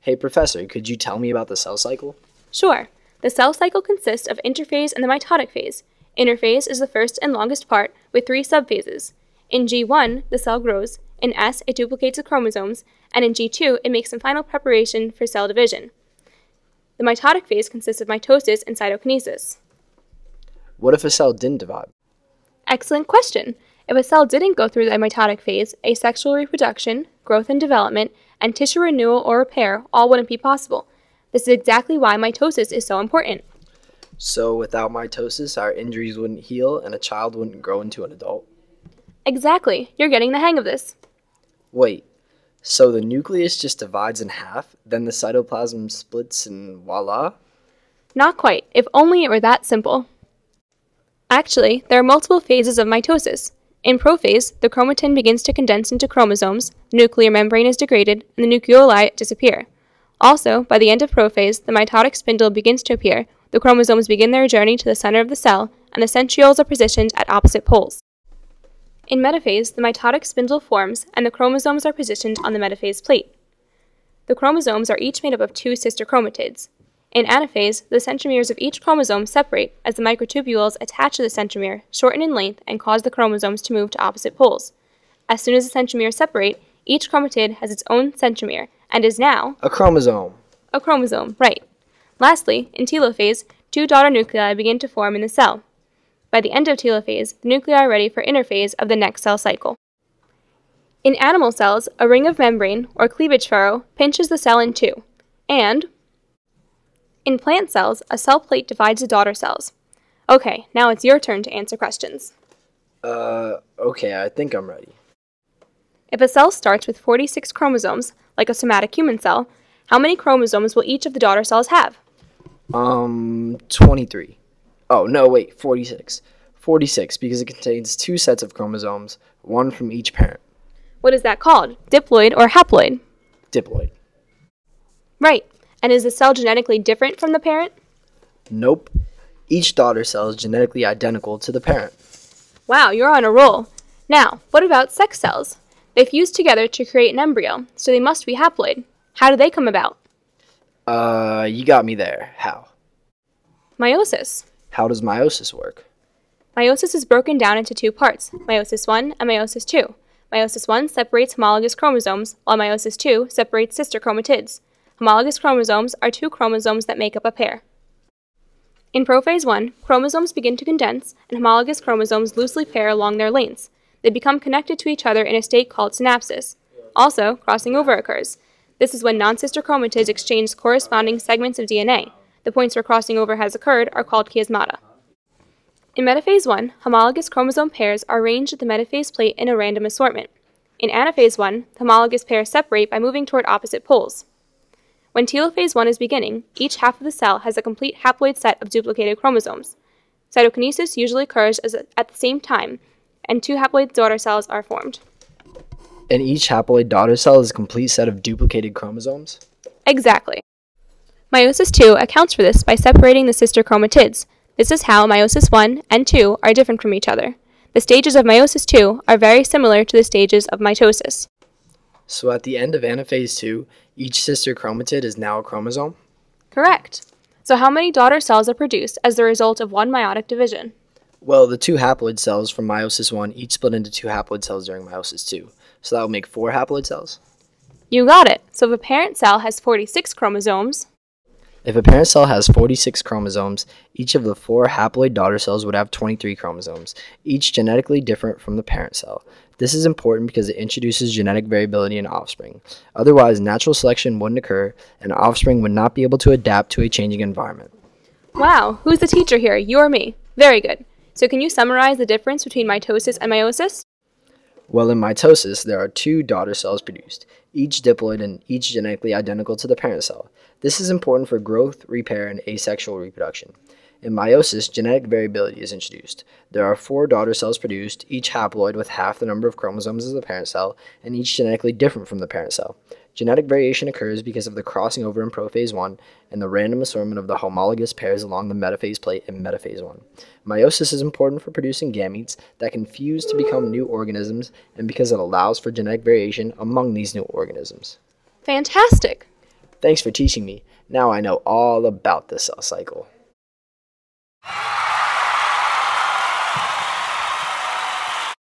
Hey, Professor, could you tell me about the cell cycle? Sure. The cell cycle consists of interphase and the mitotic phase. Interphase is the first and longest part, with 3 subphases. In G1, the cell grows. In S, it duplicates its chromosomes. And in G2, it makes some final preparation for cell division. The mitotic phase consists of mitosis and cytokinesis. What if a cell didn't divide? Excellent question. If a cell didn't go through the mitotic phase, asexual reproduction, growth and development, and tissue renewal or repair all wouldn't be possible. This is exactly why mitosis is so important. So without mitosis, our injuries wouldn't heal and a child wouldn't grow into an adult? Exactly. You're getting the hang of this. Wait, so the nucleus just divides in half, then the cytoplasm splits and voila? Not quite, if only it were that simple. Actually, there are multiple phases of mitosis. In prophase, the chromatin begins to condense into chromosomes, the nuclear membrane is degraded, and the nucleoli disappear. Also, by the end of prophase, the mitotic spindle begins to appear, the chromosomes begin their journey to the center of the cell, and the centrioles are positioned at opposite poles. In metaphase, the mitotic spindle forms, and the chromosomes are positioned on the metaphase plate. The chromosomes are each made up of 2 sister chromatids. In anaphase, the centromeres of each chromosome separate as the microtubules attached to the centromere shorten in length and cause the chromosomes to move to opposite poles. As soon as the centromeres separate, each chromatid has its own centromere and is now A chromosome. a chromosome, right. Lastly, in telophase, 2 daughter nuclei begin to form in the cell. By the end of telophase, the nuclei are ready for interphase of the next cell cycle. In animal cells, a ring of membrane, or cleavage furrow, pinches the cell in 2, and in plant cells, a cell plate divides the daughter cells. Okay, now it's your turn to answer questions. Okay, I think I'm ready. If a cell starts with 46 chromosomes, like a somatic human cell, how many chromosomes will each of the daughter cells have? 23. Oh, no, wait, 46. 46, because it contains 2 sets of chromosomes, 1 from each parent. What is that called? Diploid or haploid? Diploid. Right. And is the cell genetically different from the parent? Nope. Each daughter cell is genetically identical to the parent. Wow, you're on a roll. Now, what about sex cells? They fuse together to create an embryo, so they must be haploid. How do they come about? You got me there. How? Meiosis. How does meiosis work? Meiosis is broken down into 2 parts, meiosis 1 and meiosis 2. Meiosis 1 separates homologous chromosomes, while meiosis 2 separates sister chromatids. Homologous chromosomes are 2 chromosomes that make up a pair. In prophase 1, chromosomes begin to condense, and homologous chromosomes loosely pair along their lengths. They become connected to each other in a state called synapsis. Also, crossing over occurs. This is when non-sister chromatids exchange corresponding segments of DNA. The points where crossing over has occurred are called chiasmata. In metaphase 1, homologous chromosome pairs are arranged at the metaphase plate in a random assortment. In anaphase 1, the homologous pairs separate by moving toward opposite poles. When telophase 1 is beginning, each half of the cell has a complete haploid set of duplicated chromosomes. Cytokinesis usually occurs at the same time, and 2 haploid daughter cells are formed. And each haploid daughter cell is a complete set of duplicated chromosomes? Exactly. Meiosis 2 accounts for this by separating the sister chromatids. This is how meiosis 1 and 2 are different from each other. The stages of meiosis 2 are very similar to the stages of mitosis. So at the end of anaphase 2, each sister chromatid is now a chromosome? Correct. So how many daughter cells are produced as the result of one meiotic division? Well, the 2 haploid cells from meiosis 1 each split into 2 haploid cells during meiosis 2. So that would make 4 haploid cells? You got it. So if a parent cell has 46 chromosomes, If a parent cell has 46 chromosomes, each of the 4 haploid daughter cells would have 23 chromosomes, each genetically different from the parent cell. This is important because it introduces genetic variability in offspring. Otherwise, natural selection wouldn't occur, and offspring would not be able to adapt to a changing environment. wow, who's the teacher here, you or me? Very good. So can you summarize the difference between mitosis and meiosis? Well, in mitosis, there are 2 daughter cells produced, each diploid and each genetically identical to the parent cell. This is important for growth, repair, and asexual reproduction. In meiosis, genetic variability is introduced. There are 4 daughter cells produced, each haploid with half the number of chromosomes as the parent cell, and each genetically different from the parent cell. Genetic variation occurs because of the crossing over in prophase 1 and the random assortment of the homologous pairs along the metaphase plate in metaphase 1. Meiosis is important for producing gametes that can fuse to become new organisms and because it allows for genetic variation among these new organisms. Fantastic! Thanks for teaching me. Now I know all about the cell cycle.